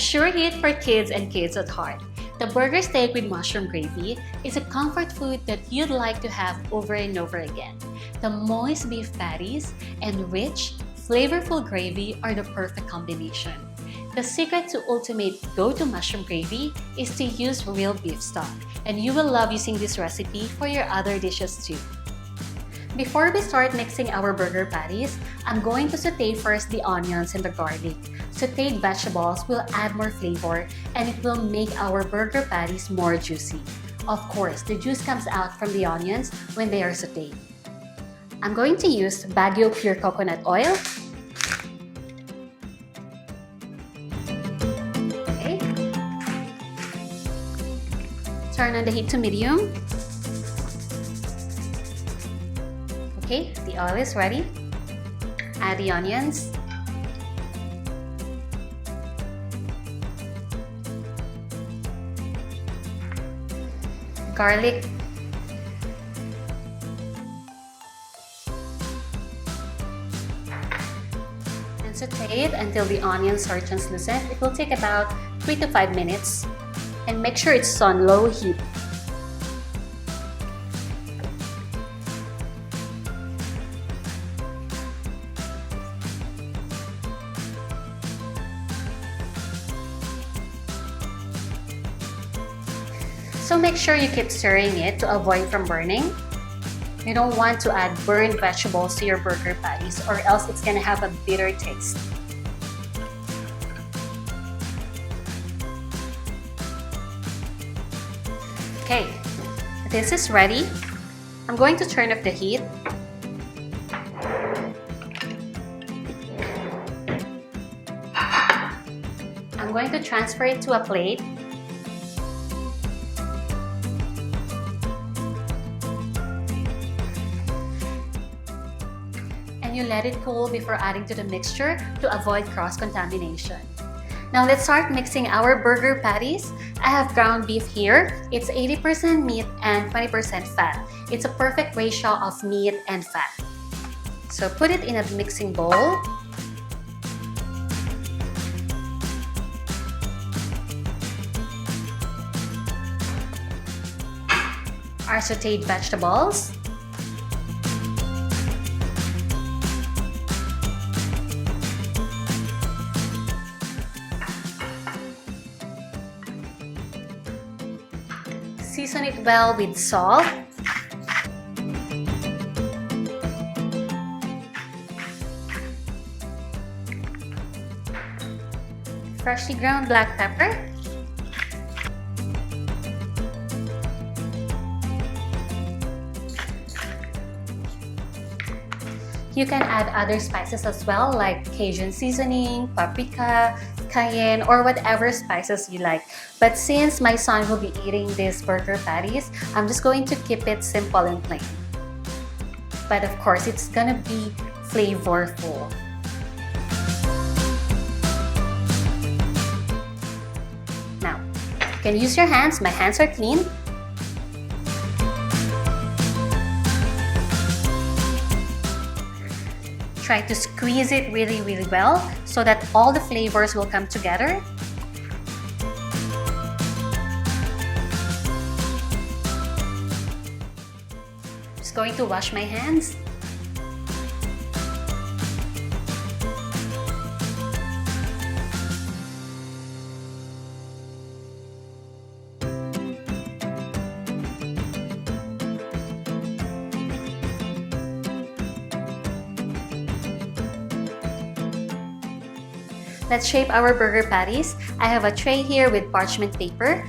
sure hit for kids and kids at heart. The burger steak with mushroom gravy is a comfort food that you'd like to have over and over again. The moist beef patties and rich, flavorful gravy are the perfect combination. The secret to ultimate go-to mushroom gravy is to use real beef stock, and you will love using this recipe for your other dishes too. Before we start mixing our burger patties, I'm going to saute first the onions and the garlic. Sauteed vegetables will add more flavor and it will make our burger patties more juicy. Of course, the juice comes out from the onions when they are sauteed. I'm going to use Baguio pure coconut oil. Okay. Turn on the heat to medium. Okay, the oil is ready. Add the onions. Garlic. And saute it until the onions are translucent. It will take about 3 to 5 minutes. And make sure it's on low heat. So make sure you keep stirring it to avoid from burning. You don't want to add burned vegetables to your burger patties or else it's gonna have a bitter taste. Okay, this is ready. I'm going to turn off the heat. I'm going to transfer it to a plate. You let it cool before adding to the mixture to avoid cross-contamination. Now let's start mixing our burger patties. I have ground beef here. It's 80% meat and 20% fat. It's a perfect ratio of meat and fat. So put it in a mixing bowl. Our sauteed vegetables. Season it well with salt. Freshly ground black pepper. You can add other spices as well, like Cajun seasoning, paprika, cayenne, or whatever spices you like. But since my son will be eating these burger patties, I'm just going to keep it simple and plain. But of course, it's gonna be flavorful. Now, you can use your hands. My hands are clean. Try to squeeze it really well so that all the flavors will come together. Just going to wash my hands. Let's shape our burger patties. I have a tray here with parchment paper.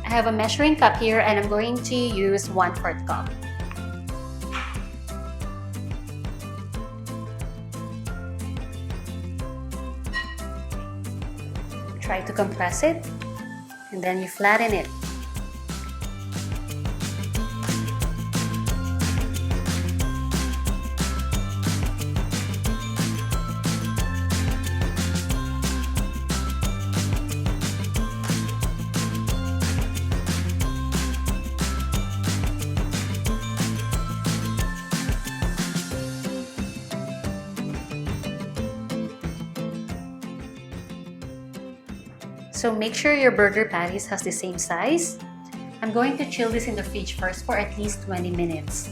I have a measuring cup here and I'm going to use 1/4 cup. Try to compress it and then you flatten it. So make sure your burger patties has the same size. I'm going to chill this in the fridge first for at least 20 minutes.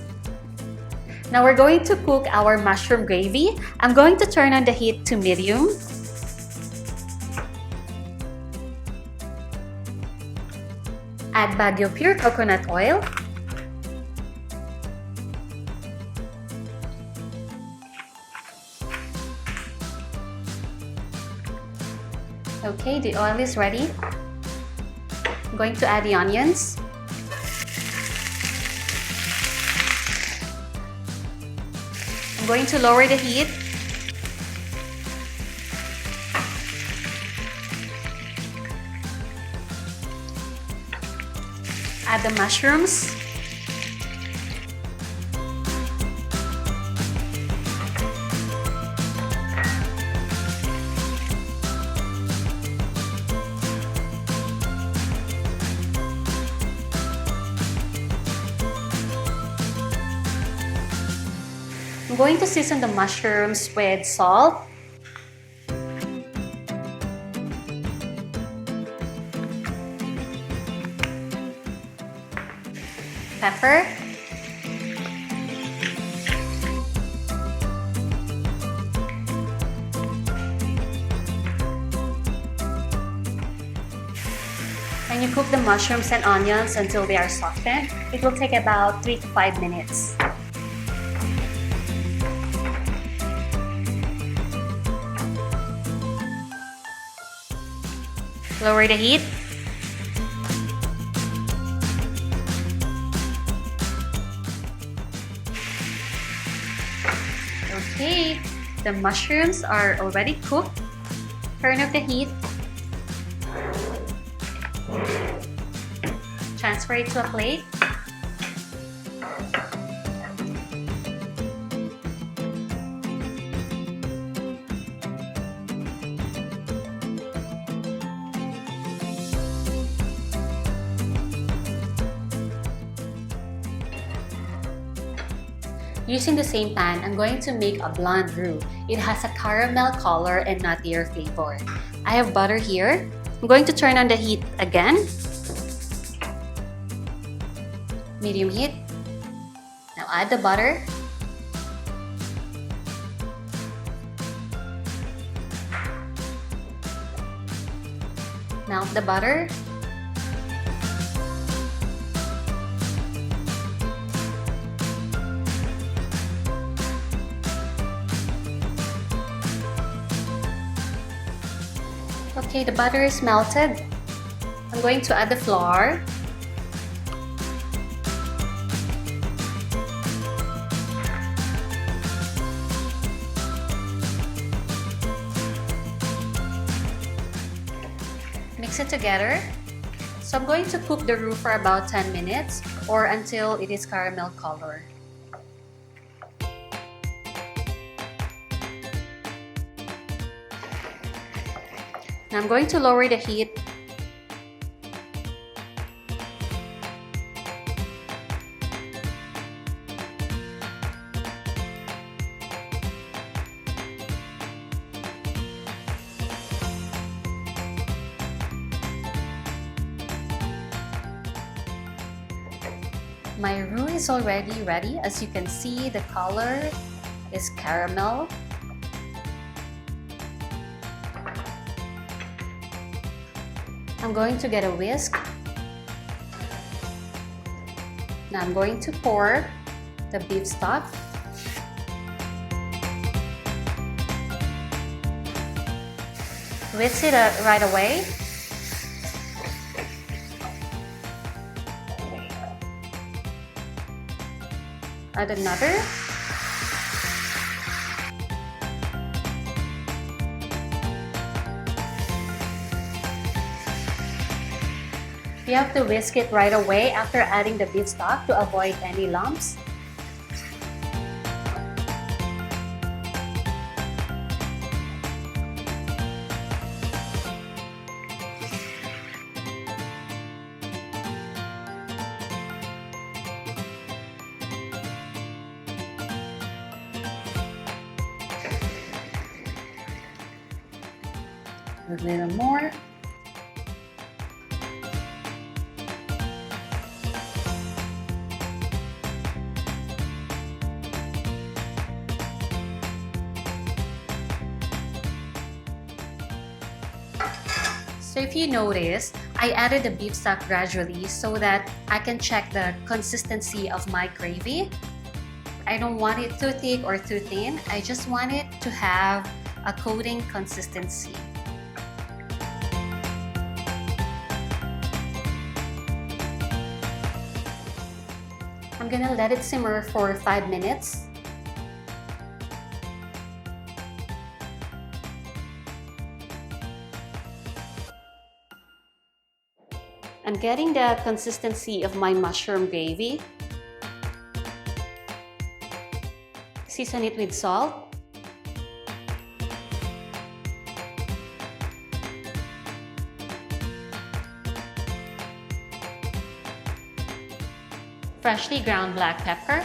Now we're going to cook our mushroom gravy. I'm going to turn on the heat to medium. Add Baguio pure coconut oil. Okay, the oil is ready. I'm going to add the onions. I'm going to lower the heat. Add the mushrooms. I'm going to season the mushrooms with salt, pepper, and you cook the mushrooms and onions until they are softened. It will take about 3 to 5 minutes. Lower the heat. Okay, the mushrooms are already cooked. Turn up the heat. Transfer it to a plate. Using the same pan, I'm going to make a blonde roux. It has a caramel color and nuttier flavor. I have butter here. I'm going to turn on the heat again. Medium heat. Now add the butter. Melt the butter. Okay, the butter is melted. I'm going to add the flour. Mix it together. So I'm going to cook the roux for about 10 minutes or until it is caramel color. Now I'm going to lower the heat. My roux is already ready. As you can see, the color is caramel. I'm going to get a whisk. Now I'm going to pour the beef stock. Whisk it right away. Add another. You have to whisk it right away after adding the beef stock to avoid any lumps. A little more. So if you notice, I added the beef stock gradually so that I can check the consistency of my gravy. I don't want it too thick or too thin. I just want it to have a coating consistency. I'm gonna let it simmer for 5 minutes. I'm getting the consistency of my mushroom gravy. Season it with salt. Freshly ground black pepper.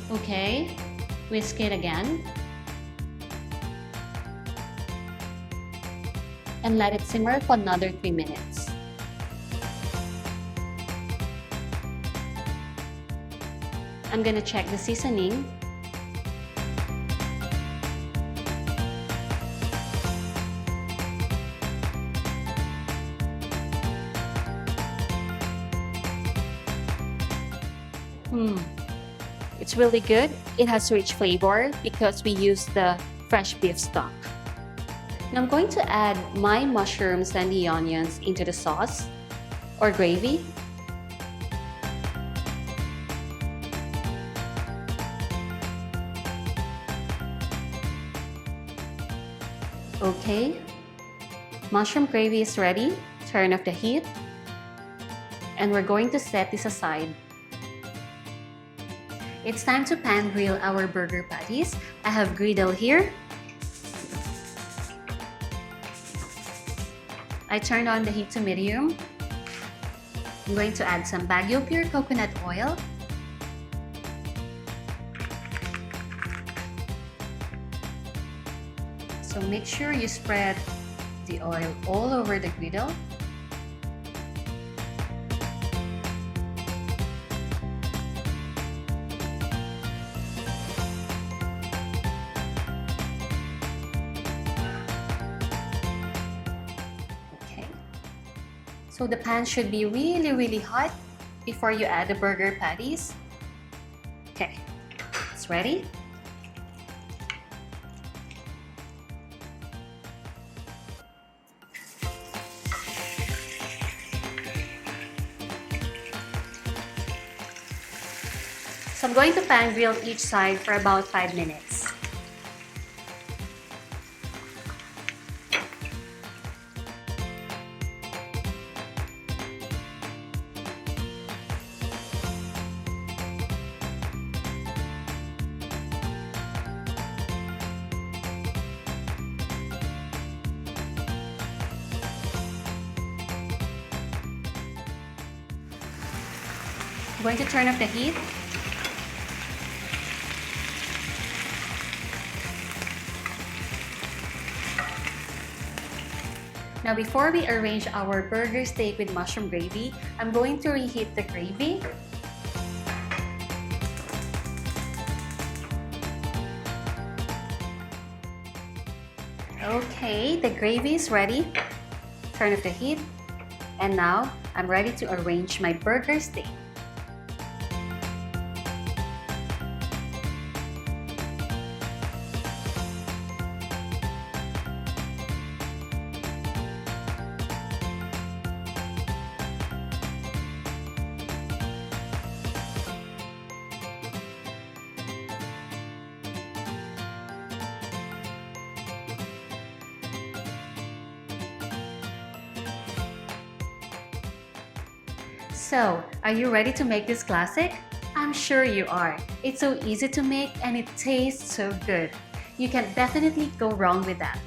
Okay, whisk it again. And let it simmer for another 3 minutes. I'm gonna check the seasoning. It's really good. It has rich flavor because we use the fresh beef stock. Now I'm going to add my mushrooms and the onions into the sauce or gravy. Okay, mushroom gravy is ready. Turn off the heat. And we're going to set this aside. It's time to pan grill our burger patties. I have griddle here. I turned on the heat to medium. I'm going to add some Baguio pure coconut oil. So make sure you spread the oil all over the griddle. So the pan should be really hot before you add the burger patties. Okay, it's ready. So I'm going to pan grill each side for about 5 minutes. I'm going to turn off the heat. Now before we arrange our burger steak with mushroom gravy, I'm going to reheat the gravy. Okay, the gravy is ready. Turn off the heat. And now I'm ready to arrange my burger steak. So, are you ready to make this classic? I'm sure you are. It's so easy to make and it tastes so good. You can definitely go wrong with that.